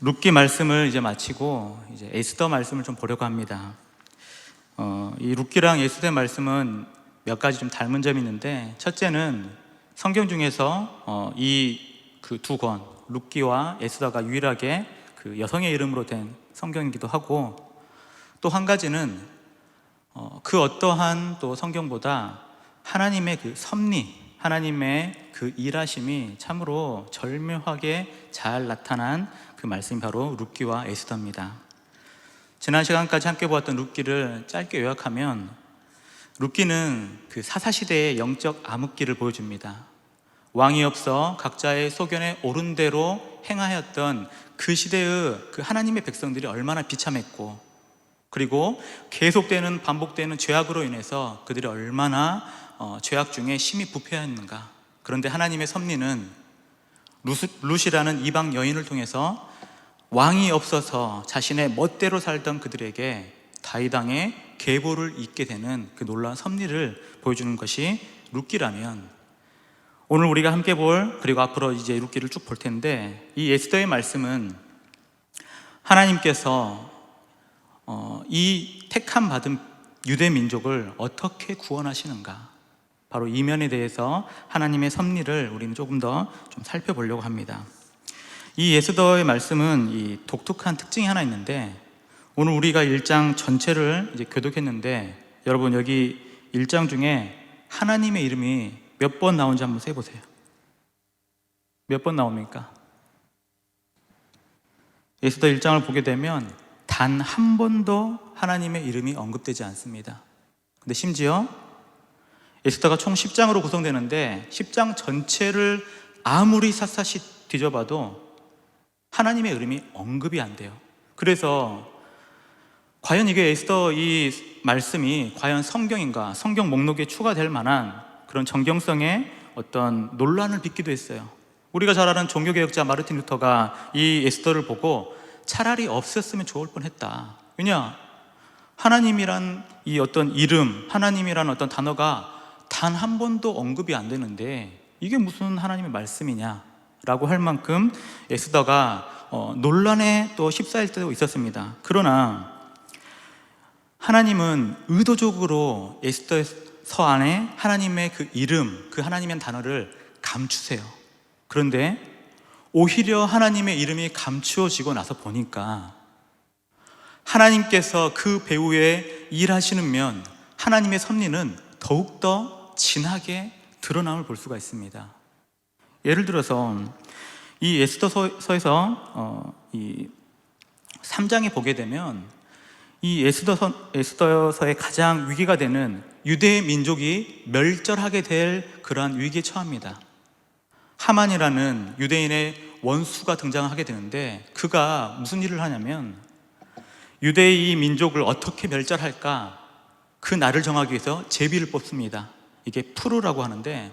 룻기 말씀을 이제 마치고 이제 에스더 말씀을 좀 보려고 합니다. 이 룻기랑 에스더의 말씀은 몇 가지 좀 닮은 점이 있는데, 첫째는 성경 중에서 이 그 두 권 룻기와 에스더가 유일하게 그 여성의 이름으로 된 성경이기도 하고, 또 한 가지는 그 어떠한 또 성경보다 하나님의 그 섭리, 하나님의 그 일하심이 참으로 절묘하게 잘 나타난 그 말씀이 바로 룻기와 에스더입니다. 지난 시간까지 함께 보았던 룻기를 짧게 요약하면, 룻기는 그 사사시대의 영적 암흑기를 보여줍니다. 왕이 없어 각자의 소견에 옳은 대로 행하였던 그 시대의 그 하나님의 백성들이 얼마나 비참했고, 그리고 계속되는 반복되는 죄악으로 인해서 그들이 얼마나 죄악 중에 심히 부패했는가. 그런데 하나님의 섭리는 룻이라는 이방 여인을 통해서 왕이 없어서 자신의 멋대로 살던 그들에게 다윗 왕의 계보를 잇게 되는 그 놀라운 섭리를 보여주는 것이 룻기라면, 오늘 우리가 함께 볼, 그리고 앞으로 이제 룻기를 쭉 볼 텐데, 이 에스더의 말씀은 하나님께서 이 택함 받은 유대 민족을 어떻게 구원하시는가, 바로 이 면에 대해서 하나님의 섭리를 우리는 조금 더 좀 살펴보려고 합니다. 이 에스더의 말씀은 이 독특한 특징이 하나 있는데, 오늘 우리가 1장 전체를 이제 교독했는데, 여러분 여기 1장 중에 하나님의 이름이 몇 번 나온지 한번 세보세요. 몇 번 나옵니까? 에스더 1장을 보게 되면 단 한 번도 하나님의 이름이 언급되지 않습니다. 근데 심지어 에스더가 총 10장으로 구성되는데 10장 전체를 아무리 샅샅이 뒤져봐도 하나님의 이름이 언급이 안 돼요. 그래서 과연 이게 에스더 이 말씀이 과연 성경인가, 성경 목록에 추가될 만한 그런 정경성의 어떤 논란을 빚기도 했어요. 우리가 잘 아는 종교개혁자 마르틴 루터가 이 에스더를 보고 차라리 없었으면 좋을 뻔했다. 왜냐? 하나님이란 이 어떤 이름, 하나님이란 어떤 단어가 단 한 번도 언급이 안 되는데 이게 무슨 하나님의 말씀이냐 라고 할 만큼 에스더가 논란에 또 휩싸일 때도 있었습니다. 그러나 하나님은 의도적으로 에스더서 안에 하나님의 그 이름, 그 하나님의 단어를 감추세요. 그런데 오히려 하나님의 이름이 감추어지고 나서 보니까 하나님께서 그 배후에 일하시는 면, 하나님의 섭리는 더욱더 진하게 드러남을 볼 수가 있습니다. 예를 들어서 이 에스더서에서 이 3장에 보게 되면 이 에스더서의 가장 위기가 되는 유대 민족이 멸절하게 될 그러한 위기에 처합니다. 하만이라는 유대인의 원수가 등장하게 되는데, 그가 무슨 일을 하냐면 유대의 이 민족을 어떻게 멸절할까, 그 날을 정하기 위해서 제비를 뽑습니다. 이게 푸르라고 하는데,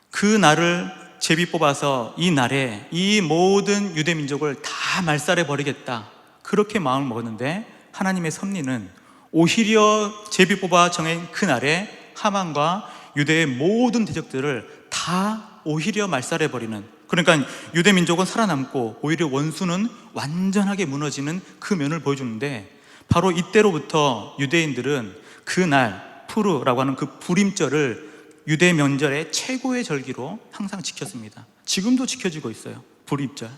그 날을 제비 뽑아서 이 날에 이 모든 유대 민족을 다 말살해 버리겠다, 그렇게 마음을 먹었는데, 하나님의 섭리는 오히려 제비 뽑아 정한 그 날에 하만과 유대의 모든 대적들을 다 오히려 말살해 버리는, 그러니까 유대 민족은 살아남고 오히려 원수는 완전하게 무너지는 그 면을 보여주는데, 바로 이때로부터 유대인들은 그 날 푸르라고 하는 그 불임절을 유대 명절의 최고의 절기로 항상 지켰습니다. 지금도 지켜지고 있어요. 불임절.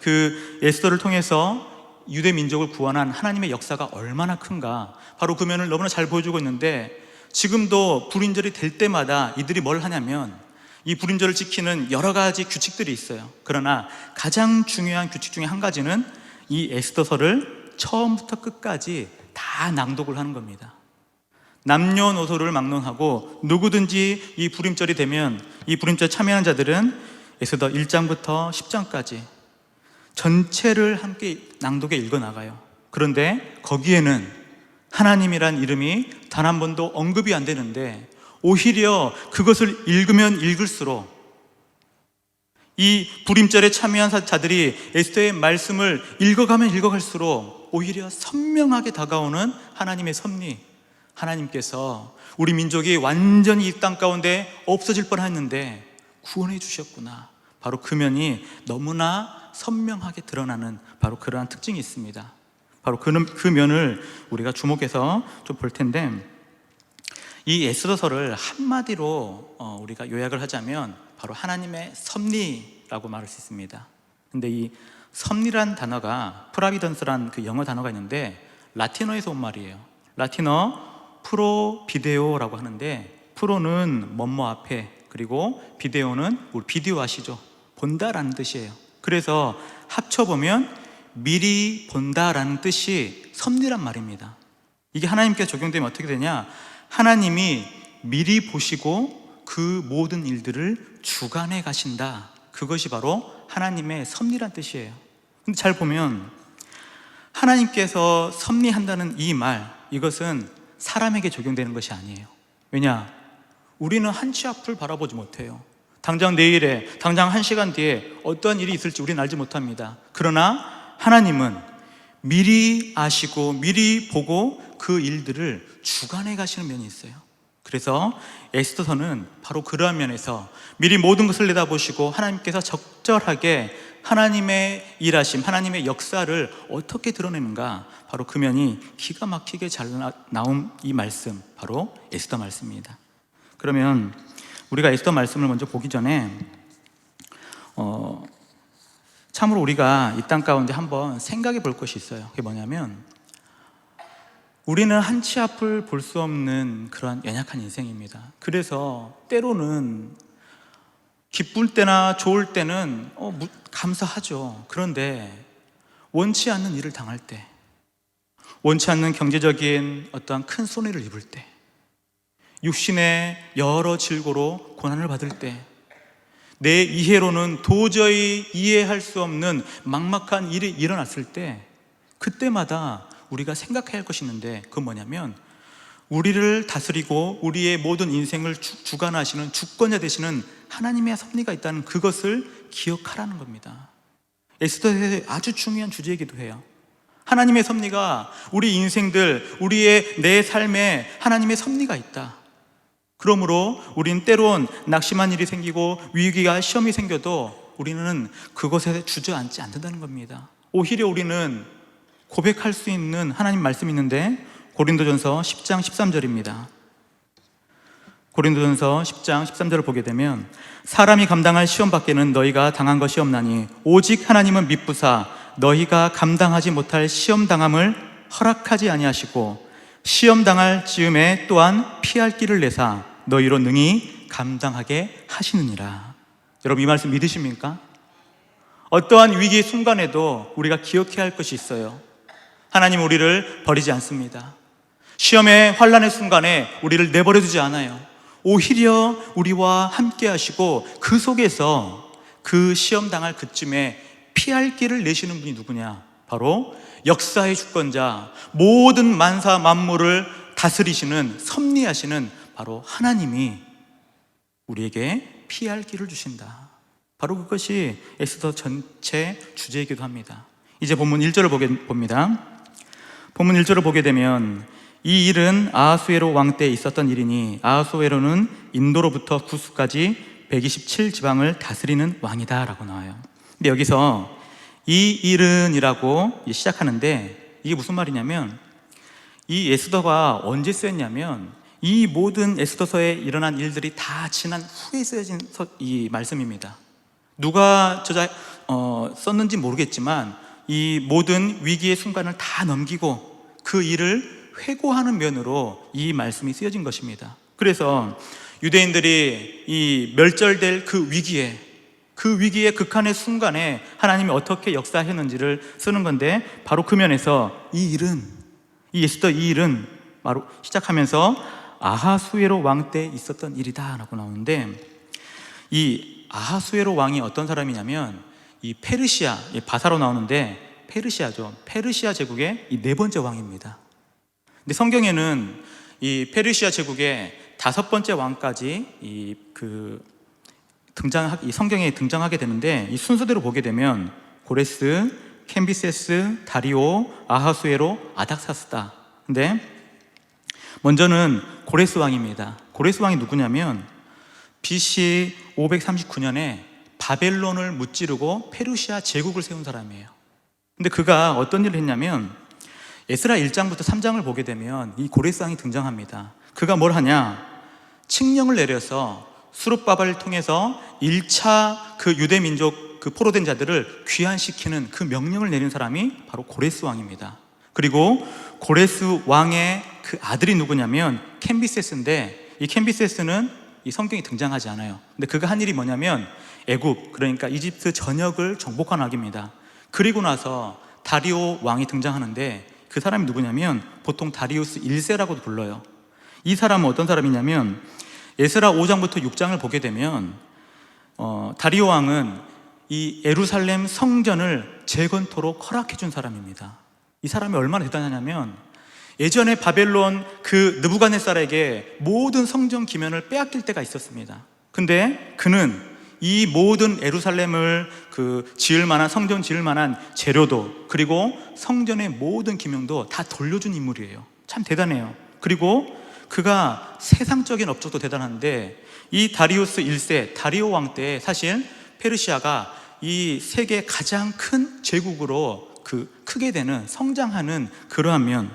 그 에스더를 통해서 유대 민족을 구원한 하나님의 역사가 얼마나 큰가, 바로 그 면을 너무나 잘 보여주고 있는데, 지금도 불임절이 될 때마다 이들이 뭘 하냐면 이 불임절을 지키는 여러 가지 규칙들이 있어요. 그러나 가장 중요한 규칙 중에 한 가지는 이 에스더서를 처음부터 끝까지 다 낭독을 하는 겁니다. 남녀노소를 막론하고 누구든지 이 불임절이 되면 이 불임절에 참여하는 자들은 에스더 1장부터 10장까지 전체를 함께 낭독해 읽어나가요. 그런데 거기에는 하나님이란 이름이 단 한 번도 언급이 안 되는데, 오히려 그것을 읽으면 읽을수록 이 불임절에 참여한 자들이 에스더의 말씀을 읽어가면 읽어갈수록 오히려 선명하게 다가오는 하나님의 섭리, 하나님께서 우리 민족이 완전히 이 땅 가운데 없어질 뻔했는데 구원해 주셨구나, 바로 그 면이 너무나 선명하게 드러나는 바로 그러한 특징이 있습니다. 바로 그 면을 우리가 주목해서 좀 볼 텐데, 이 에스더서를 한마디로 우리가 요약을 하자면 바로 하나님의 섭리라고 말할 수 있습니다. 근데 이 섭리란 단어가 프라비던스란 그 영어 단어가 있는데 라틴어에서 온 말이에요. 라틴어 프로비데오라고 하는데, 프로는 뭐뭐 앞에, 그리고 비데오는 우리 비디오 아시죠? 본다라는 뜻이에요. 그래서 합쳐보면 미리 본다라는 뜻이 섭리란 말입니다. 이게 하나님께서 적용되면 어떻게 되냐? 하나님이 미리 보시고 그 모든 일들을 주관해 가신다. 그것이 바로 하나님의 섭리란 뜻이에요. 근데 잘 보면 하나님께서 섭리한다는 이 말, 이것은 사람에게 적용되는 것이 아니에요. 왜냐? 우리는 한 치 앞을 바라보지 못해요. 당장 내일에, 당장 1시간 뒤에 어떤 일이 있을지 우리는 알지 못합니다. 그러나 하나님은 미리 아시고 미리 보고 그 일들을 주관해 가시는 면이 있어요. 그래서 에스더서는 바로 그러한 면에서 미리 모든 것을 내다보시고 하나님께서 적절하게 하나님의 일하심, 하나님의 역사를 어떻게 드러내는가, 바로 그 면이 기가 막히게 잘 나온 이 말씀, 바로 에스더 말씀입니다. 그러면 우리가 에스더 말씀을 먼저 보기 전에 참으로 우리가 이 땅 가운데 한번 생각해 볼 것이 있어요. 그게 뭐냐면, 우리는 한 치 앞을 볼 수 없는 그러한 연약한 인생입니다. 그래서 때로는 기쁠 때나 좋을 때는 감사하죠. 그런데 원치 않는 일을 당할 때, 원치 않는 경제적인 어떠한 큰 손해를 입을 때, 육신의 여러 질고로 고난을 받을 때, 내 이해로는 도저히 이해할 수 없는 막막한 일이 일어났을 때, 그때마다 우리가 생각해야 할 것이 있는데, 그건 뭐냐면 우리를 다스리고 우리의 모든 인생을 주관하시는 주권자 되시는 하나님의 섭리가 있다는 그것을 기억하라는 겁니다. 에스더의 아주 중요한 주제이기도 해요. 하나님의 섭리가 우리 인생들, 우리의 내 삶에 하나님의 섭리가 있다. 그러므로 우리는 때론 낙심한 일이 생기고 위기가 시험이 생겨도 우리는 그것에 주저앉지 않는다는 겁니다. 오히려 우리는 고백할 수 있는 하나님 말씀이 있는데, 고린도전서 10장 13절입니다. 고린도전서 10장 13절을 보게 되면, 사람이 감당할 시험 밖에는 너희가 당한 것이 없나니 오직 하나님은 미쁘사 너희가 감당하지 못할 시험 당함을 허락하지 아니하시고 시험 당할 즈음에 또한 피할 길을 내사 너희로 능히 감당하게 하시느니라. 여러분, 이 말씀 믿으십니까? 어떠한 위기 순간에도 우리가 기억해야 할 것이 있어요. 하나님 우리를 버리지 않습니다. 시험의 환난의 순간에 우리를 내버려 두지 않아요. 오히려 우리와 함께 하시고 그 속에서 그 시험 당할 그쯤에 피할 길을 내시는 분이 누구냐? 바로 역사의 주권자, 모든 만사 만물을 다스리시는, 섭리하시는 바로 하나님이 우리에게 피할 길을 주신다. 바로 그것이 에스더 전체 주제이기도 합니다. 이제 본문 1절을 봅니다. 본문 1절을 보게 되면, 이 일은 아하수에로 왕 때 있었던 일이니 아하수에로는 인도로부터 구스까지 127지방을 다스리는 왕이다 라고 나와요. 근데 여기서 이 일은 이라고 시작하는데, 이게 무슨 말이냐면, 이 에스더가 언제 쓰였냐면 이 모든 에스더서에 일어난 일들이 다 지난 후에 쓰여진 이 말씀입니다. 누가 썼는지 모르겠지만 이 모든 위기의 순간을 다 넘기고 그 일을 회고하는 면으로 이 말씀이 쓰여진 것입니다. 그래서 유대인들이 이 멸절될 그 위기의 극한의 순간에 하나님이 어떻게 역사하셨는지를 쓰는 건데, 바로 그 면에서 이 에스더 이 일은 바로 시작하면서 아하수에로 왕 때 있었던 일이다 라고 나오는데, 이 아하수에로 왕이 어떤 사람이냐면 이 페르시아, 바사로 나오는데 페르시아죠. 페르시아 제국의 이 4번째 왕입니다. 근데 성경에는 이 페르시아 제국의 5번째 왕까지 이 성경에 등장하게 되는데, 이 순서대로 보게 되면 고레스, 캄비세스, 다리오, 아하수에로, 아닥사스다. 근데 먼저는 고레스 왕입니다. 고레스 왕이 누구냐면 BC 539년에 바벨론을 무찌르고 페르시아 제국을 세운 사람이에요. 근데 그가 어떤 일을 했냐면 에스라 1장부터 3장을 보게 되면 이 고레스 왕이 등장합니다. 그가 뭘 하냐? 칙령을 내려서 수룹바벨을 통해서 1차 그 유대 민족 그 포로된 자들을 귀환시키는 그 명령을 내린 사람이 바로 고레스 왕입니다. 그리고 고레스 왕의 그 아들이 누구냐면 캄비세스인데, 이 캄비세스는 이 성경에 등장하지 않아요. 근데 그가 한 일이 뭐냐면 애굽, 그러니까 이집트 전역을 정복한 왕입니다. 그리고 나서 다리오 왕이 등장하는데 그 사람이 누구냐면 보통 다리우스 1세라고도 불러요. 이 사람은 어떤 사람이냐면 에스라 5장부터 6장을 보게 되면 다리오 왕은 이 예루살렘 성전을 재건토록 허락해 준 사람입니다. 이 사람이 얼마나 대단하냐면 예전에 바벨론 그 느부갓네살에게 모든 성전 기면을 빼앗길 때가 있었습니다. 근데 그는 이 모든 예루살렘을 그 지을 만한, 성전 지을 만한 재료도, 그리고 성전의 모든 기명도 다 돌려준 인물이에요. 참 대단해요. 그리고 그가 세상적인 업적도 대단한데 이 다리우스 1세 다리오 왕 때 사실 페르시아가 이 세계 가장 큰 제국으로 그 크게 되는, 성장하는 그러한 면,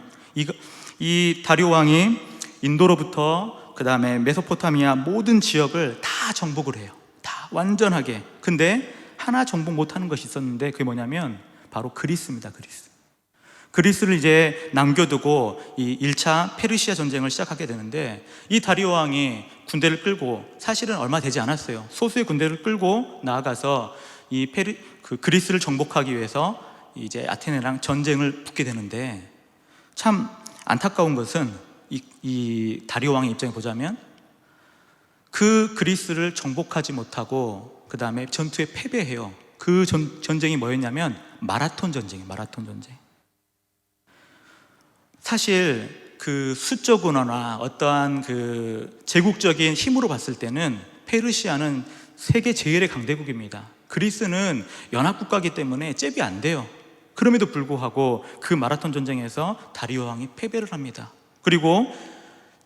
이 다리오 왕이 인도로부터 그 다음에 메소포타미아 모든 지역을 다 정복을 해요. 다 완전하게. 근데 하나 정복 못하는 것이 있었는데 그게 뭐냐면 바로 그리스입니다. 그리스를 이제 남겨두고 이 1차 페르시아 전쟁을 시작하게 되는데 이 다리오 왕이 군대를 끌고, 사실은 얼마 되지 않았어요. 소수의 군대를 끌고 나아가서 이 그리스를 정복하기 위해서 이제 아테네랑 전쟁을 붙게 되는데, 참 안타까운 것은 이 다리오 왕의 입장에 보자면 그 그리스를 정복하지 못하고 그 다음에 전투에 패배해요. 그 전쟁이 뭐였냐면 마라톤 전쟁이에요. 마라톤 전쟁. 사실 그 수적으로나 어떠한 그 제국적인 힘으로 봤을 때는 페르시아는 세계 제일의 강대국입니다. 그리스는 연합국가이기 때문에 잽이 안 돼요. 그럼에도 불구하고 그 마라톤 전쟁에서 다리오 왕이 패배를 합니다. 그리고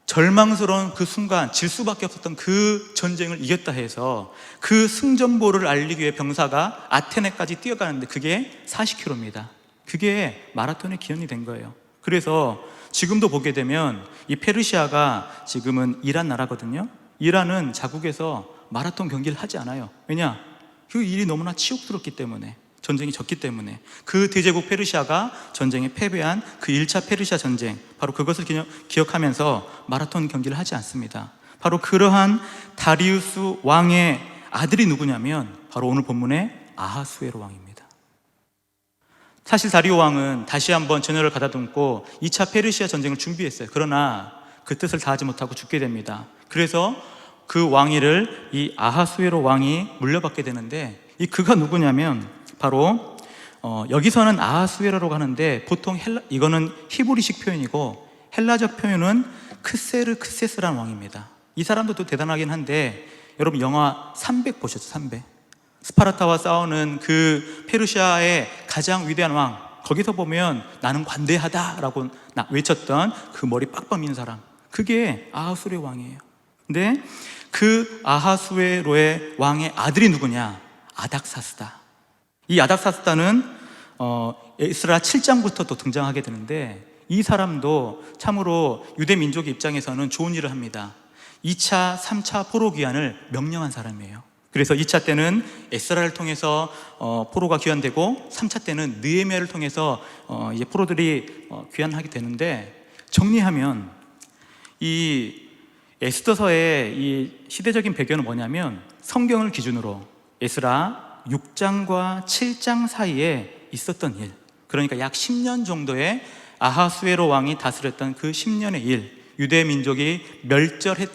절망스러운 그 순간, 질 수밖에 없었던 그 전쟁을 이겼다 해서 그 승전보를 알리기 위해 병사가 아테네까지 뛰어가는데 그게 40km입니다. 그게 마라톤의 기원이 된 거예요. 그래서 지금도 보게 되면 이 페르시아가 지금은 이란 나라거든요. 이란은 자국에서 마라톤 경기를 하지 않아요. 왜냐? 그 일이 너무나 치욕스럽기 때문에, 전쟁이 졌기 때문에. 그 대제국 페르시아가 전쟁에 패배한 그 1차 페르시아 전쟁, 바로 그것을 기억하면서 마라톤 경기를 하지 않습니다. 바로 그러한 다리우스 왕의 아들이 누구냐면 바로 오늘 본문의 아하수에로 왕입니다. 사실 다리오 왕은 다시 한번 전열을 가다듬고 2차 페르시아 전쟁을 준비했어요. 그러나 그 뜻을 다하지 못하고 죽게 됩니다. 그래서 그 왕위를 이 아하수에로 왕이 물려받게 되는데, 이 그가 누구냐면 바로 여기서는 아하수에로라고 하는데 보통 이거는 히브리식 표현이고 헬라적 표현은 크세르크세스라는 왕입니다. 이 사람도 또 대단하긴 한데 여러분 영화 300 보셨죠? 300. 스파르타와 싸우는 그 페르시아의 가장 위대한 왕, 거기서 보면 나는 관대하다라고 외쳤던 그 머리 빡빡 민 사람, 그게 아하수에로 왕이에요. 근데 그 아하수에로의 왕의 아들이 누구냐? 아닥사스다. 이 아닥사스다는 에스라 7장부터 또 등장하게 되는데 이 사람도 참으로 유대 민족의 입장에서는 좋은 일을 합니다. 2차, 3차 포로 귀환을 명령한 사람이에요. 그래서 2차 때는 에스라를 통해서 포로가 귀환되고 3차 때는 느헤미야를 통해서 이제 포로들이 귀환하게 되는데, 정리하면 이 에스더서의 이 시대적인 배경은 뭐냐면 성경을 기준으로 에스라 6장과 7장 사이에 있었던 일, 그러니까 약 10년 정도의 아하수에로 왕이 다스렸던 그 10년의 일, 유대 민족이 멸절했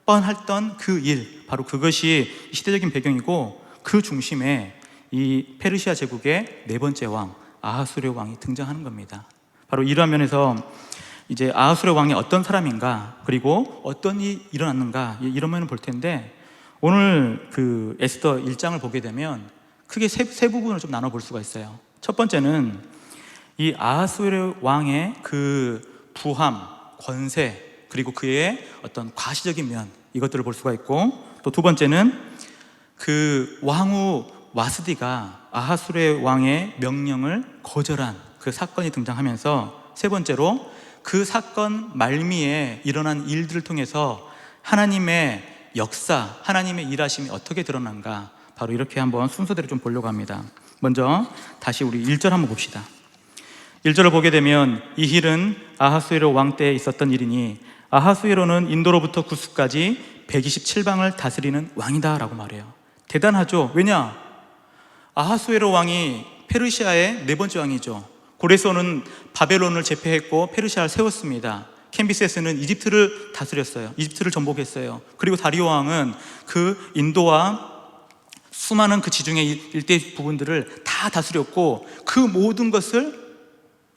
뻔했던 그 일, 바로 그것이 시대적인 배경이고 그 중심에 이 페르시아 제국의 네 번째 왕 아하수에로 왕이 등장하는 겁니다. 바로 이러한 면에서 이제 아하수에로 왕이 어떤 사람인가, 그리고 어떤 일이 일어났는가, 이런 면을 볼 텐데, 오늘 그 에스더 1장을 보게 되면 크게 세 부분을 좀 나눠볼 수가 있어요. 첫 번째는 이 아하수에로 왕의 그 부함, 권세, 그리고 그의 어떤 과시적인 면, 이것들을 볼 수가 있고, 또 두 번째는 그 왕후 와스디가 아하수르의 왕의 명령을 거절한 그 사건이 등장하면서, 세 번째로 그 사건 말미에 일어난 일들을 통해서 하나님의 역사, 하나님의 일하심이 어떻게 드러난가, 바로 이렇게 한번 순서대로 좀 보려고 합니다. 먼저 다시 우리 1절 한번 봅시다. 1절을 보게 되면 이 일은 아하수에로 왕 때에 있었던 일이니 아하수에로는 인도로부터 구스까지 127방을 다스리는 왕이다 라고 말해요. 대단하죠. 왜냐? 아하수에로 왕이 페르시아의 네 번째 왕이죠. 고레스는 바벨론을 제패했고 페르시아를 세웠습니다. 캄비세스는 이집트를 다스렸어요. 이집트를 정복했어요. 그리고 다리오 왕은 그 인도와 수많은 그 지중해 일대 부분들을 다 다스렸고 그 모든 것을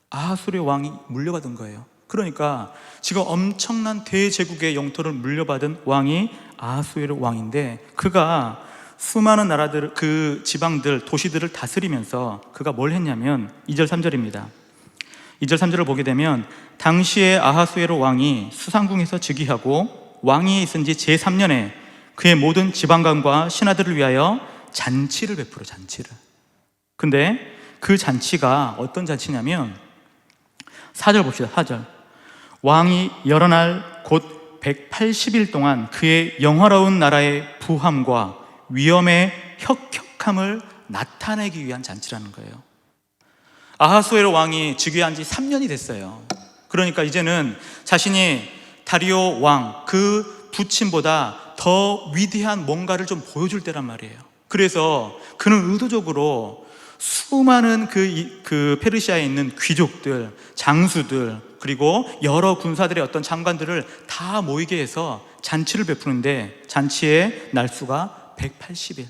아하수르의 왕이 물려받은 거예요. 그러니까 지금 엄청난 대제국의 영토를 물려받은 왕이 아하수에로 왕인데, 그가 수많은 나라들, 그 지방들, 도시들을 다스리면서 그가 뭘 했냐면 2절 3절입니다 2절 3절을 보게 되면 당시에 아하수에로 왕이 수상궁에서 즉위하고 왕위에 있은 지 제3년에 그의 모든 지방관과 신하들을 위하여 잔치를 베풀어. 잔치를. 근데 그 잔치가 어떤 잔치냐면 4절 봅시다. 4절. 왕이 여러 날 곧 180일 동안 그의 영화로운 나라의 부함과 위엄의 혁혁함을 나타내기 위한 잔치라는 거예요. 아하수에로 왕이 즉위한 지 3년이 됐어요. 그러니까 이제는 자신이 다리오 왕 그 부친보다 더 위대한 뭔가를 좀 보여줄 때란 말이에요. 그래서 그는 의도적으로 수많은 그 페르시아에 있는 귀족들, 장수들, 그리고 여러 군사들의 어떤 장관들을 다 모이게 해서 잔치를 베푸는데, 잔치의 날수가 180일.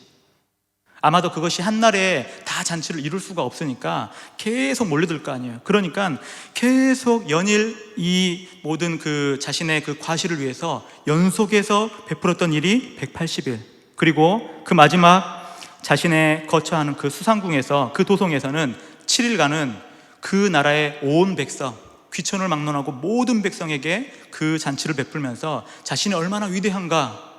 아마도 그것이 한날에 다 잔치를 이룰 수가 없으니까 계속 몰려들 거 아니에요. 그러니까 계속 연일 이 모든 그 자신의 그 과시를 위해서 연속해서 베풀었던 일이 180일. 그리고 그 마지막 자신의 거처하는 그 수상궁에서, 그 도성에서는 7일간은 그 나라의 온 백성, 귀천을 막론하고 모든 백성에게 그 잔치를 베풀면서 자신이 얼마나 위대한가,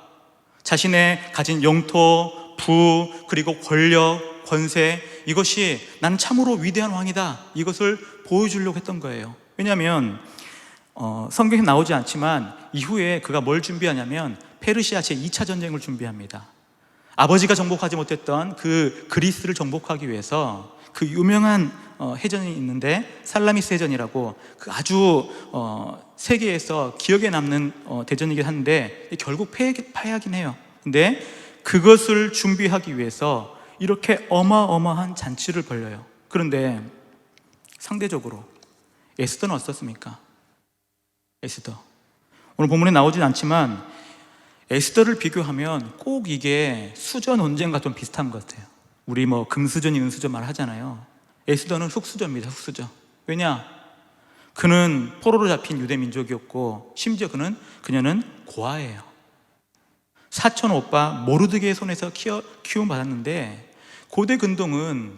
자신의 가진 영토, 부, 그리고 권력, 권세, 이것이 나는 참으로 위대한 왕이다, 이것을 보여주려고 했던 거예요. 왜냐하면 성경에 나오지 않지만 이후에 그가 뭘 준비하냐면 페르시아 제2차 전쟁을 준비합니다. 아버지가 정복하지 못했던 그 그리스를 정복하기 위해서 그 유명한 해전이 있는데 살라미스 해전이라고, 그 아주 세계에서 기억에 남는 대전이긴 한데 결국 패하긴 해요. 근데 그것을 준비하기 위해서 이렇게 어마어마한 잔치를 벌여요. 그런데 상대적으로 에스더는 어떻습니까? 에스더, 오늘 본문에 나오진 않지만 에스더를 비교하면 꼭 이게 수저 논쟁과 좀 비슷한 것 같아요. 우리 뭐 금수저니 은수저 말 하잖아요. 에스더는 흙수저입니다. 흙수저. 왜냐? 그는 포로로 잡힌 유대 민족이었고, 심지어 그녀는 고아예요. 사촌 오빠 모르드게의 손에서 키움받았는데, 고대 근동은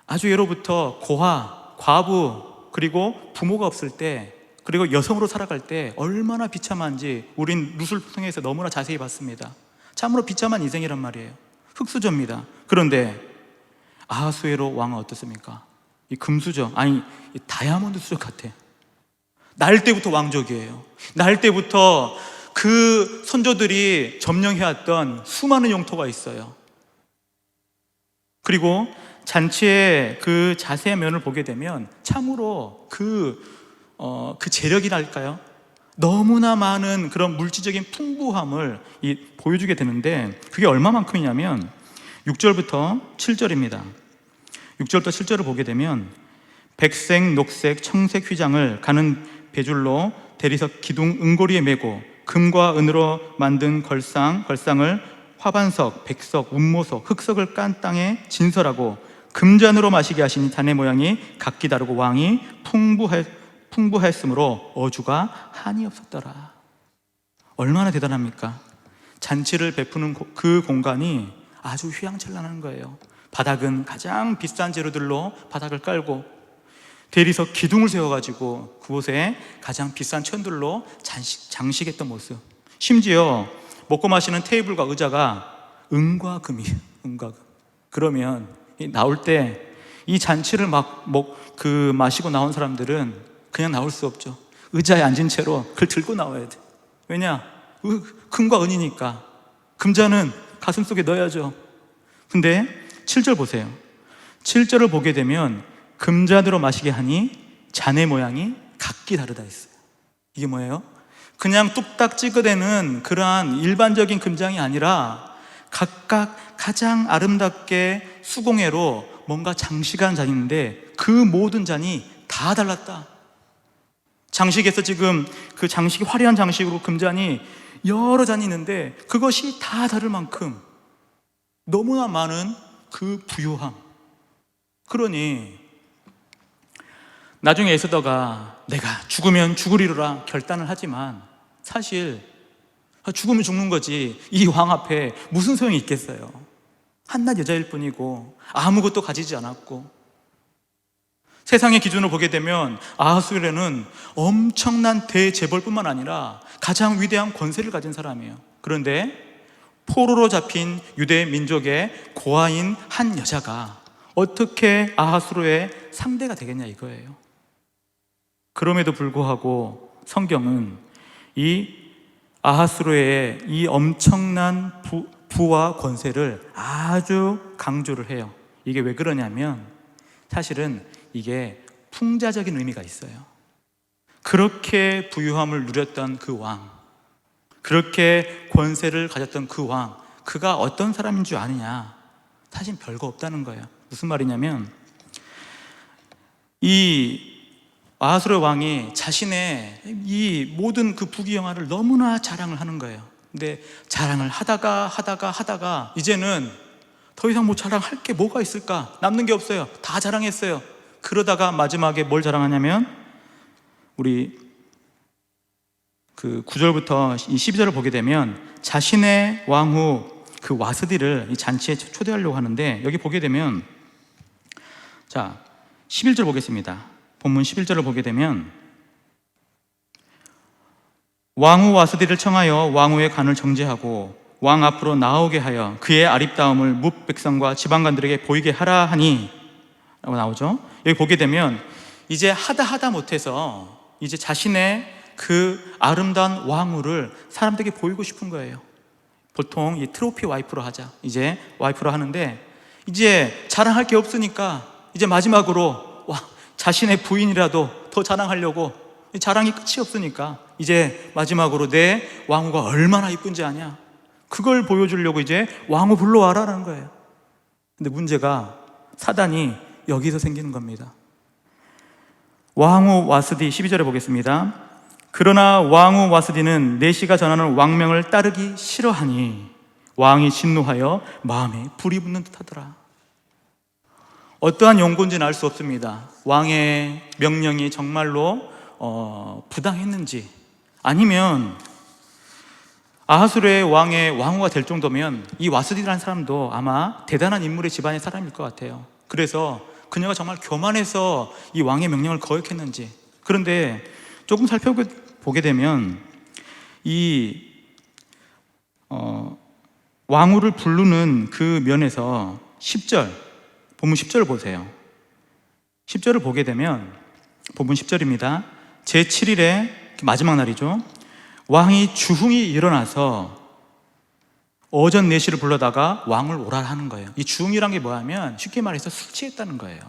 아주 예로부터 고아, 과부, 그리고 부모가 없을 때, 그리고 여성으로 살아갈 때 얼마나 비참한지 우린 룻을 통해서 너무나 자세히 봤습니다. 참으로 비참한 인생이란 말이에요. 흙수저입니다. 그런데 아하수에로 왕은 어떻습니까? 이 금수저, 아니 이 다이아몬드 수저 같아. 날 때부터 왕족이에요. 날 때부터 그 선조들이 점령해왔던 수많은 영토가 있어요. 그리고 잔치의 그 자세한 면을 보게 되면 참으로 그 재력이랄까요? 너무나 많은 그런 물질적인 풍부함을 보여주게 되는데, 그게 얼마만큼이냐면 6절부터 7절입니다 6절부터 7절을 보게 되면 백색, 녹색, 청색 휘장을 가는 배줄로 대리석 기둥 은고리에 메고 금과 은으로 만든 걸상을 화반석, 백석, 운모석, 흑석을 깐 땅에 진설하고 금잔으로 마시게 하시니 잔의 모양이 각기 다르고 왕이 풍부하였으므로 어주가 한이 없었더라. 얼마나 대단합니까? 잔치를 베푸는 그 공간이 아주 휘황찬란한 거예요. 바닥은 가장 비싼 재료들로 바닥을 깔고 대리석 기둥을 세워가지고 그곳에 가장 비싼 천들로 장식했던 모습, 심지어 먹고 마시는 테이블과 의자가 은과 금이에요. 은과 금. 그러면 나올 때 이 잔치를 마시고 나온 사람들은 그냥 나올 수 없죠. 의자에 앉은 채로 그걸 들고 나와야 돼. 왜냐? 금과 은이니까. 금자는 가슴 속에 넣어야죠. 근데 7절 보세요. 7절을 보게 되면 금잔으로 마시게 하니 잔의 모양이 각기 다르다 했어요. 이게 뭐예요? 그냥 뚝딱 찍어대는 그러한 일반적인 금장이 아니라 각각 가장 아름답게 수공예로 뭔가 장식한 잔인데 그 모든 잔이 다 달랐다. 장식에서 지금 그 장식이 화려한 장식으로 금잔이 여러 잔이 있는데 그것이 다 다를 만큼 너무나 많은 그 부요함. 그러니 나중에 에스더가 내가 죽으면 죽으리라 결단을 하지만 사실 죽으면 죽는 거지 이 왕 앞에 무슨 소용이 있겠어요. 한낱 여자일 뿐이고 아무것도 가지지 않았고 세상의 기준으로 보게 되면 아하수에는 엄청난 대재벌뿐만 아니라 가장 위대한 권세를 가진 사람이에요. 그런데 포로로 잡힌 유대 민족의 고아인 한 여자가 어떻게 아하수로의 상대가 되겠냐 이거예요. 그럼에도 불구하고 성경은 이 아하수로의 이 엄청난 부와 권세를 아주 강조를 해요. 이게 왜 그러냐면 사실은 이게 풍자적인 의미가 있어요. 그렇게 부유함을 누렸던 그 왕, 그렇게 권세를 가졌던 그 왕, 그가 어떤 사람인 줄 아느냐? 사실 별거 없다는 거예요. 무슨 말이냐면 이 아하수르 왕이 자신의 이 모든 그 부귀영화를 너무나 자랑을 하는 거예요. 근데 자랑을 하다가 이제는 더 이상 뭐 자랑할 게 뭐가 있을까? 남는 게 없어요. 다 자랑했어요. 그러다가 마지막에 뭘 자랑하냐면 우리 그 9절부터 이 12절을 보게 되면 자신의 왕후 그 와스디를 이 잔치에 초대하려고 하는데 여기 보게 되면 자 11절 보겠습니다. 본문 11절을 보게 되면 왕후 와스디를 청하여 왕후의 관을 정죄하고 왕 앞으로 나오게 하여 그의 아립다움을 뭇 백성과 지방관들에게 보이게 하라 하니 라고 나오죠. 여기 보게 되면 이제 하다 못해서 이제 자신의 그 아름다운 왕후를 사람들에게 보이고 싶은 거예요. 보통 이 트로피 와이프로 하자. 이제 와이프로 하는데 이제 자랑할 게 없으니까 이제 마지막으로 자신의 부인이라도 더 자랑하려고 자랑이 끝이 없으니까 이제 마지막으로 내 왕후가 얼마나 이쁜지 아냐? 그걸 보여주려고 이제 왕후 불러와라라는 거예요. 근데 문제가 사단이 여기서 생기는 겁니다. 왕후 와스디 12절에 보겠습니다. 그러나 왕후 와스디는 내시가 전하는 왕명을 따르기 싫어하니 왕이 진노하여 마음에 불이 붙는 듯하더라. 어떠한 용고인지는 알 수 없습니다. 왕의 명령이 정말로 부당했는지 아니면 아하수르의 왕의 왕후가 될 정도면 이 와스디라는 사람도 아마 대단한 인물의 집안의 사람일 것 같아요. 그래서 그녀가 정말 교만해서 이 왕의 명령을 거역했는지. 그런데 조금 살펴보게 되면 이 왕후를 부르는 그 면에서 10절 본문 10절을 보세요. 10절을 보게 되면 본문 10절입니다. 제7일에 마지막 날이죠. 왕이 주흥이 일어나서 어전 내시를 불러다가 왕을 오라 하는 거예요. 이 주흥이란 게 뭐냐면 쉽게 말해서 술 취했다는 거예요.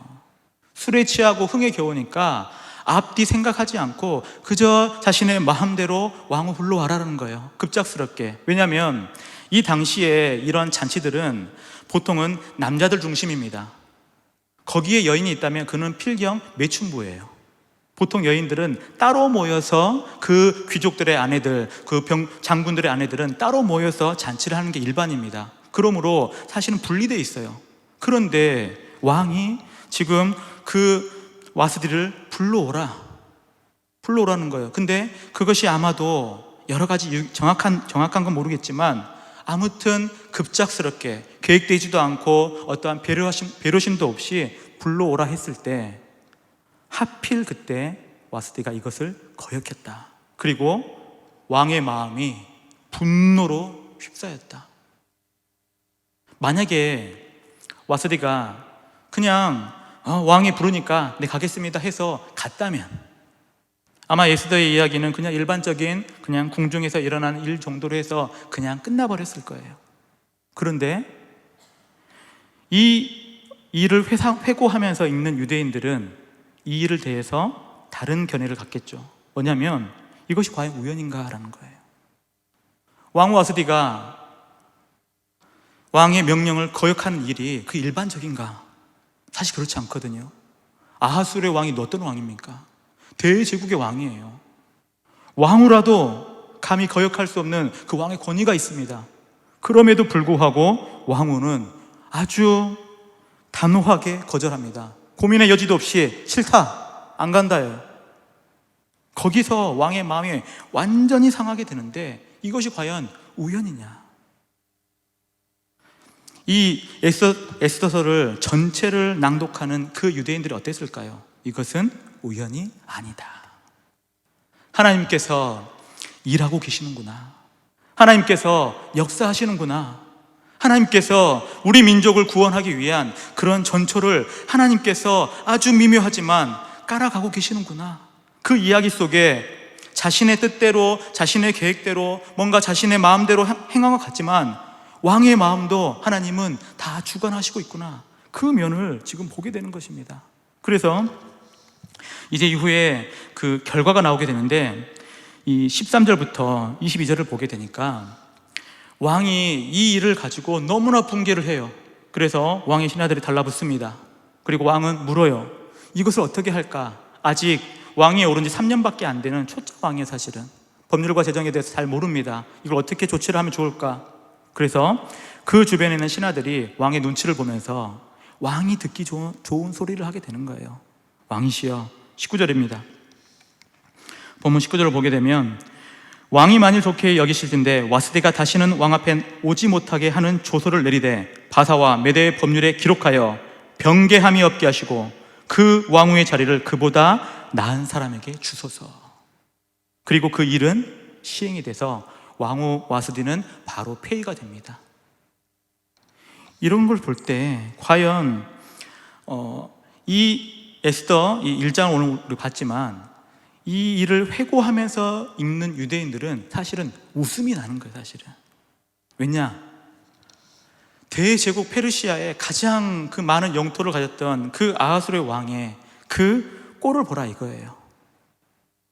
술에 취하고 흥에 겨우니까 앞뒤 생각하지 않고 그저 자신의 마음대로 왕을 불러와라는 거예요. 급작스럽게. 왜냐하면 이 당시에 이런 잔치들은 보통은 남자들 중심입니다. 거기에 여인이 있다면 그는 필경 매춘부예요. 보통 여인들은 따로 모여서 그 귀족들의 아내들, 그 장군들의 아내들은 따로 모여서 잔치를 하는 게 일반입니다. 그러므로 사실은 분리되어 있어요. 그런데 왕이 지금 그 와스디를 불러오라는 거예요. 근데 그것이 아마도 여러 가지 정확한 건 모르겠지만 아무튼 급작스럽게 계획되지도 않고 어떠한 배려심도 없이 불러오라 했을 때 하필 그때 와스디가 이것을 거역했다. 그리고 왕의 마음이 분노로 휩싸였다. 만약에 와스디가 그냥 왕이 부르니까 네 가겠습니다 해서 갔다면 아마 에스더의 이야기는 그냥 일반적인 그냥 궁중에서 일어나는 일 정도로 해서 그냥 끝나버렸을 거예요. 그런데 이 일을 회고하면서 읽는 유대인들은 이 일을 대해서 다른 견해를 갖겠죠. 뭐냐면 이것이 과연 우연인가라는 거예요. 왕 와스디가 왕의 명령을 거역하는 일이 그 일반적인가? 사실 그렇지 않거든요. 아하수르의 왕이 어떤 왕입니까? 대제국의 왕이에요. 왕후라도 감히 거역할 수 없는 그 왕의 권위가 있습니다. 그럼에도 불구하고 왕후는 아주 단호하게 거절합니다. 고민의 여지도 없이 싫다, 안 간다요. 거기서 왕의 마음이 완전히 상하게 되는데 이것이 과연 우연이냐? 이 에스더서를 전체를 낭독하는 그 유대인들이 어땠을까요? 이것은 우연이 아니다. 하나님께서 일하고 계시는구나. 하나님께서 역사하시는구나. 하나님께서 우리 민족을 구원하기 위한 그런 전초를 하나님께서 아주 미묘하지만 깔아가고 계시는구나. 그 이야기 속에 자신의 뜻대로, 자신의 계획대로, 뭔가 자신의 마음대로 행한 것 같지만 왕의 마음도 하나님은 다 주관하시고 있구나. 그 면을 지금 보게 되는 것입니다. 그래서 이제 이후에 그 결과가 나오게 되는데 이 13절부터 22절을 보게 되니까 왕이 이 일을 가지고 너무나 분개를 해요. 그래서 왕의 신하들이 달라붙습니다. 그리고 왕은 물어요. 이것을 어떻게 할까? 아직 왕위에 오른 지 3년밖에 안 되는 초짜 왕이에요. 사실은 법률과 제정에 대해서 잘 모릅니다. 이걸 어떻게 조치를 하면 좋을까? 그래서 그 주변에 있는 신하들이 왕의 눈치를 보면서 왕이 듣기 좋은 소리를 하게 되는 거예요. 왕이시여, 19절입니다. 본문 19절을 보게 되면 왕이 만일 좋게 여기실 텐데 와스디가 다시는 왕 앞에 오지 못하게 하는 조서를 내리되 바사와 메대의 법률에 기록하여 변개함이 없게 하시고 그 왕후의 자리를 그보다 나은 사람에게 주소서. 그리고 그 일은 시행이 돼서 왕후 와스디는 바로 폐위가 됩니다. 이런 걸 볼 때 과연 이 에스더 이 1장을 오늘 우리 봤지만 이 일을 회고하면서 읽는 유대인들은 사실은 웃음이 나는 거예요. 사실은 왜냐? 대제국 페르시아의 가장 그 많은 영토를 가졌던 그 아하수르의 왕의 그 꼴을 보라 이거예요.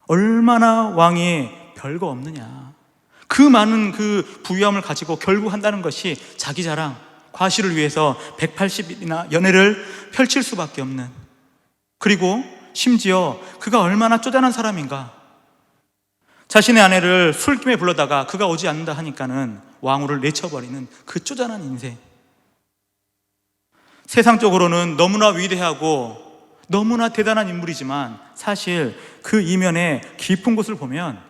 얼마나 왕이 별거 없느냐. 그 많은 그 부유함을 가지고 결국 한다는 것이 자기 자랑, 과시를 위해서 180일이나 연애를 펼칠 수밖에 없는, 그리고 심지어 그가 얼마나 쪼잔한 사람인가. 자신의 아내를 술김에 불러다가 그가 오지 않는다 하니까는 왕후를 내쳐버리는 그 쪼잔한 인생. 세상적으로는 너무나 위대하고 너무나 대단한 인물이지만 사실 그 이면에 깊은 곳을 보면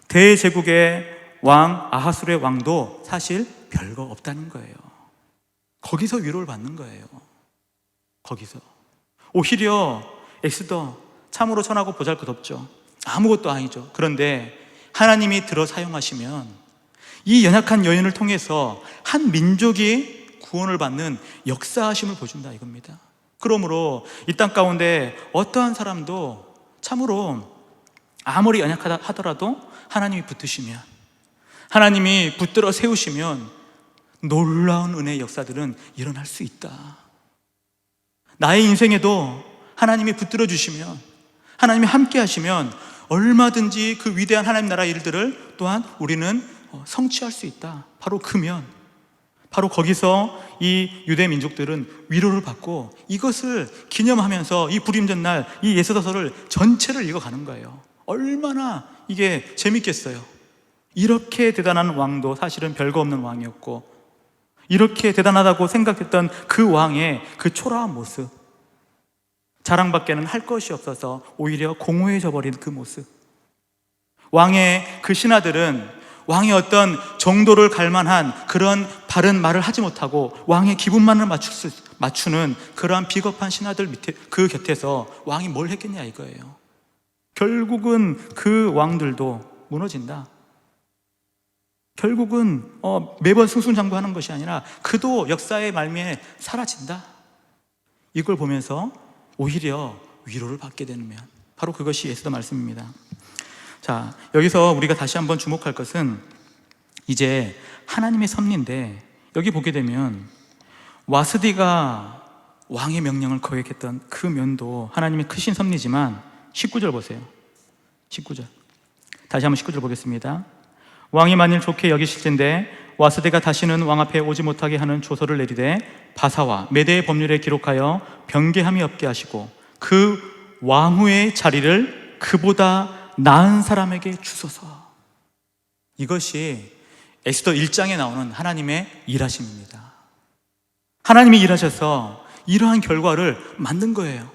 대제국의 왕 아하수르의 왕도 사실 별거 없다는 거예요. 거기서 위로를 받는 거예요. 거기서 오히려 에스더 참으로 천하고 보잘것없죠. 아무것도 아니죠. 그런데 하나님이 들어 사용하시면 이 연약한 여인을 통해서 한 민족이 구원을 받는 역사하심을 보여준다 이겁니다. 그러므로 이 땅 가운데 어떠한 사람도 참으로 아무리 연약하다 하더라도 하나님이 붙드시면, 하나님이 붙들어 세우시면 놀라운 은혜의 역사들은 일어날 수 있다. 나의 인생에도 하나님이 붙들어 주시면, 하나님이 함께 하시면 얼마든지 그 위대한 하나님 나라 일들을 또한 우리는 성취할 수 있다. 바로 그면, 바로 거기서 이 유대 민족들은 위로를 받고 이것을 기념하면서 이 불임전날 이 에스더서를 전체를 읽어가는 거예요. 얼마나 이게 재밌겠어요. 이렇게 대단한 왕도 사실은 별거 없는 왕이었고, 이렇게 대단하다고 생각했던 그 왕의 그 초라한 모습, 자랑밖에는 할 것이 없어서 오히려 공허해져 버린 그 모습. 왕의 그 신하들은 왕의 어떤 정도를 갈만한 그런 바른 말을 하지 못하고 왕의 기분만을 맞추는 그러한 비겁한 신하들 밑에, 그 곁에서 왕이 뭘 했겠냐 이거예요. 결국은 그 왕들도 무너진다. 결국은 매번 승승장구하는 것이 아니라 그도 역사의 말미에 사라진다. 이걸 보면서 오히려 위로를 받게 되는 면, 바로 그것이 에스더 말씀입니다. 자, 여기서 우리가 다시 한번 주목할 것은 이제 하나님의 섭리인데, 여기 보게 되면 와스디가 왕의 명령을 거역했던 그 면도 하나님의 크신 섭리지만 19절 보세요. 19절 다시 한번 19절 보겠습니다. 왕이 만일 좋게 여기실진데 와스디가 다시는 왕 앞에 오지 못하게 하는 조서를 내리되 바사와 메대의 법률에 기록하여 변개함이 없게 하시고 그 왕후의 자리를 그보다 나은 사람에게 주소서. 이것이 에스더 1장에 나오는 하나님의 일하심입니다. 하나님이 일하셔서 이러한 결과를 만든 거예요.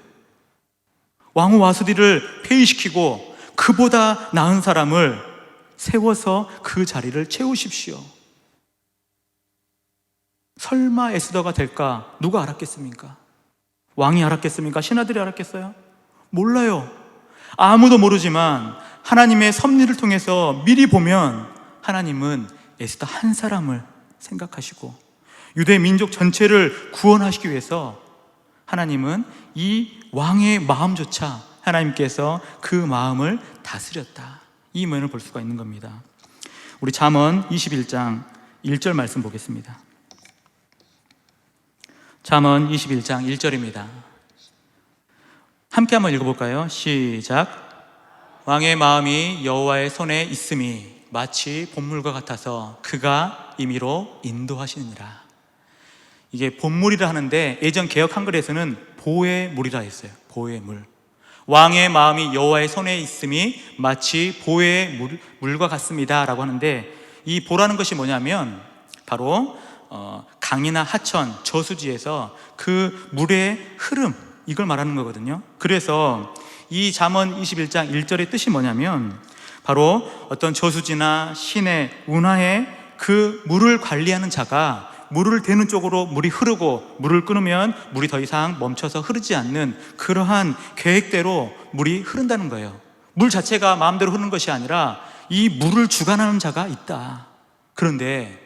왕후 와스디를 폐위시키고 그보다 나은 사람을 세워서 그 자리를 채우십시오. 설마 에스더가 될까? 누가 알았겠습니까? 왕이 알았겠습니까? 신하들이 알았겠어요? 몰라요. 아무도 모르지만 하나님의 섭리를 통해서 미리 보면 하나님은 에스더 한 사람을 생각하시고 유대 민족 전체를 구원하시기 위해서 하나님은 이 왕의 마음조차 하나님께서 그 마음을 다스렸다. 이 면을 볼 수가 있는 겁니다. 우리 잠언 21장 1절 말씀 보겠습니다. 잠언 21장 1절입니다. 함께 한번 읽어볼까요? 시작. 왕의 마음이 여호와의 손에 있음이 마치 봇물과 같아서 그가 임의로 인도하시느니라. 이게 봇물이라 하는데 예전 개역 한글에서는 보의 물이라 했어요. 보의 물. 왕의 마음이 여호와의 손에 있음이 마치 보의 물과 같습니다 라고 하는데, 이 보라는 것이 뭐냐면 바로 강이나 하천, 저수지에서 그 물의 흐름, 이걸 말하는 거거든요. 그래서 이 잠언 21장 1절의 뜻이 뭐냐면 바로 어떤 저수지나 시내, 운하에 그 물을 관리하는 자가 물을 대는 쪽으로 물이 흐르고 물을 끊으면 물이 더 이상 멈춰서 흐르지 않는 그러한 계획대로 물이 흐른다는 거예요. 물 자체가 마음대로 흐르는 것이 아니라 이 물을 주관하는 자가 있다. 그런데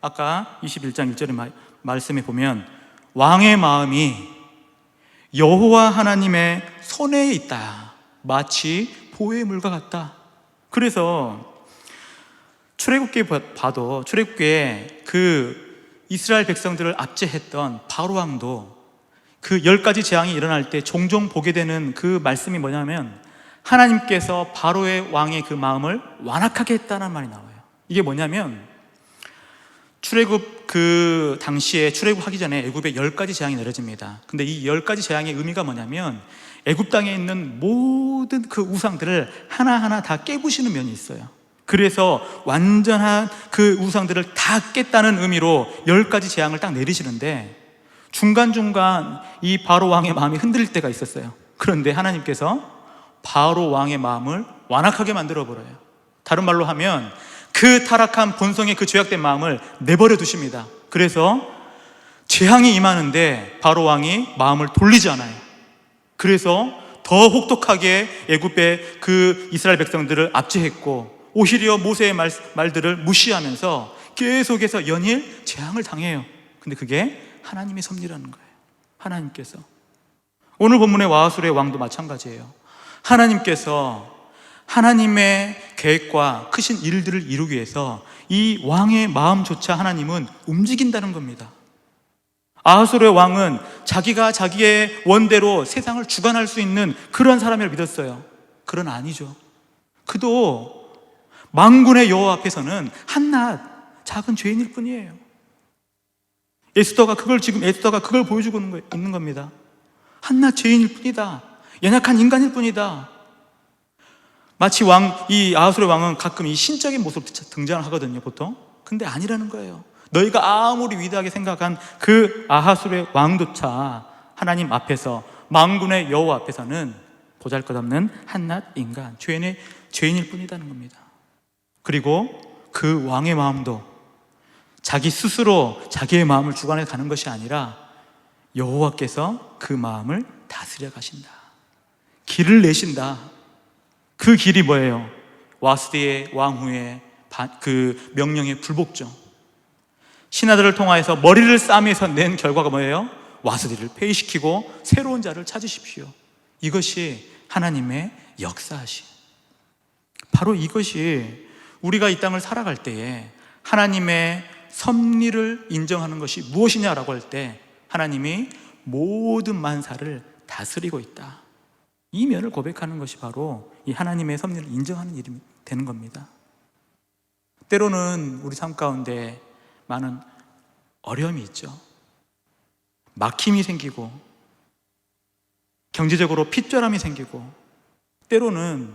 아까 21장 1절의 말씀에 보면 왕의 마음이 여호와 하나님의 손에 있다. 마치 보의 물과 같다. 그래서 출애굽기에 봐도 출애굽기에 그 이스라엘 백성들을 압제했던 바로 왕도 그 10가지 재앙이 일어날 때 종종 보게 되는 그 말씀이 뭐냐면 하나님께서 바로의 왕의 그 마음을 완악하게 했다는 말이 나와요. 이게 뭐냐면 출애굽 그 당시에 출애굽하기 전에 애굽에 10가지 재앙이 내려집니다. 근데 이 10가지 재앙의 의미가 뭐냐면 애굽 땅에 있는 모든 그 우상들을 하나하나 다 깨부시는 면이 있어요. 그래서 완전한 그 우상들을 다 깼다는 의미로 10가지 재앙을 딱 내리시는데 중간중간 이 바로 왕의 마음이 흔들릴 때가 있었어요. 그런데 하나님께서 바로 왕의 마음을 완악하게 만들어버려요. 다른 말로 하면 그 타락한 본성의 그 죄악된 마음을 내버려 두십니다. 그래서 재앙이 임하는데 바로 왕이 마음을 돌리지 않아요. 그래서 더 혹독하게 애굽의 그 이스라엘 백성들을 압제했고 오히려 모세의 말들을 무시하면서 계속해서 연일 재앙을 당해요. 근데 그게 하나님의 섭리라는 거예요. 하나님께서. 오늘 본문의 와하술의 왕도 마찬가지예요. 하나님께서 하나님의 계획과 크신 일들을 이루기 위해서 이 왕의 마음조차 하나님은 움직인다는 겁니다. 아하술의 왕은 자기가 자기의 원대로 세상을 주관할 수 있는 그런 사람이라 믿었어요. 그러나 아니죠. 그도 만군의 여호와 앞에서는 한낱 작은 죄인일 뿐이에요. 에스더가 그걸 보여주고 있는 겁니다. 한낱 죄인일 뿐이다. 연약한 인간일 뿐이다. 마치 이 아하술의 왕은 가끔 이 신적인 모습으로 등장을 하거든요, 보통. 근데 아니라는 거예요. 너희가 아무리 위대하게 생각한 그 아하술의 왕조차 하나님 앞에서 만군의 여호와 앞에서는 보잘것없는 한낱 인간, 죄인일 뿐이라는 겁니다. 그리고 그 왕의 마음도 자기 스스로 자기의 마음을 주관해 가는 것이 아니라 여호와께서 그 마음을 다스려 가신다. 길을 내신다. 그 길이 뭐예요? 와스디의 왕후의 그 명령에 불복죠. 신하들을 통하여서 머리를 싸매서 낸 결과가 뭐예요? 와서디를 폐위시키고 새로운 자를 찾으십시오. 이것이 하나님의 역사하심. 바로 이것이 우리가 이 땅을 살아갈 때에 하나님의 섭리를 인정하는 것이 무엇이냐라고 할 때 하나님이 모든 만사를 다스리고 있다, 이 면을 고백하는 것이 바로 이 하나님의 섭리를 인정하는 일이 되는 겁니다. 때로는 우리 삶 가운데 많은 어려움이 있죠. 막힘이 생기고 경제적으로 핏절함이 생기고 때로는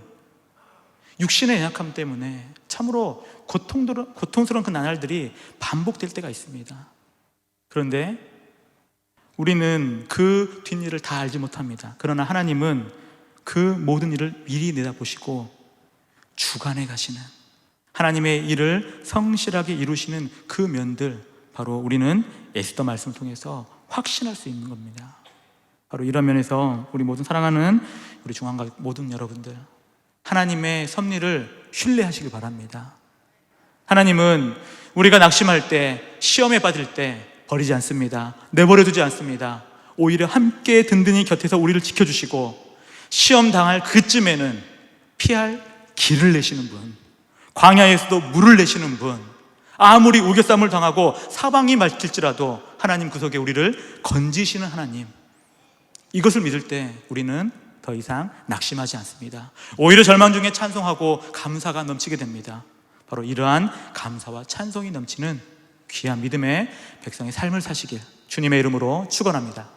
육신의 연약함 때문에 참으로 고통스러운 그 나날들이 반복될 때가 있습니다. 그런데 우리는 그 뒷일을 다 알지 못합니다. 그러나 하나님은 그 모든 일을 미리 내다보시고 주관해 가시는, 하나님의 일을 성실하게 이루시는 그 면들, 바로 우리는 에스더 말씀을 통해서 확신할 수 있는 겁니다. 바로 이런 면에서 우리 모든 사랑하는 우리 중앙가족 모든 여러분들, 하나님의 섭리를 신뢰하시기 바랍니다. 하나님은 우리가 낙심할 때, 시험에 빠질 때 버리지 않습니다. 내버려 두지 않습니다. 오히려 함께 든든히 곁에서 우리를 지켜주시고 시험 당할 그쯤에는 피할 길을 내시는 분, 광야에서도 물을 내시는 분, 아무리 우겨쌈을 당하고 사방이 막힐지라도 하나님 구석에 우리를 건지시는 하나님, 이것을 믿을 때 우리는 더 이상 낙심하지 않습니다. 오히려 절망 중에 찬송하고 감사가 넘치게 됩니다. 바로 이러한 감사와 찬송이 넘치는 귀한 믿음의 백성의 삶을 사시길 주님의 이름으로 축원합니다.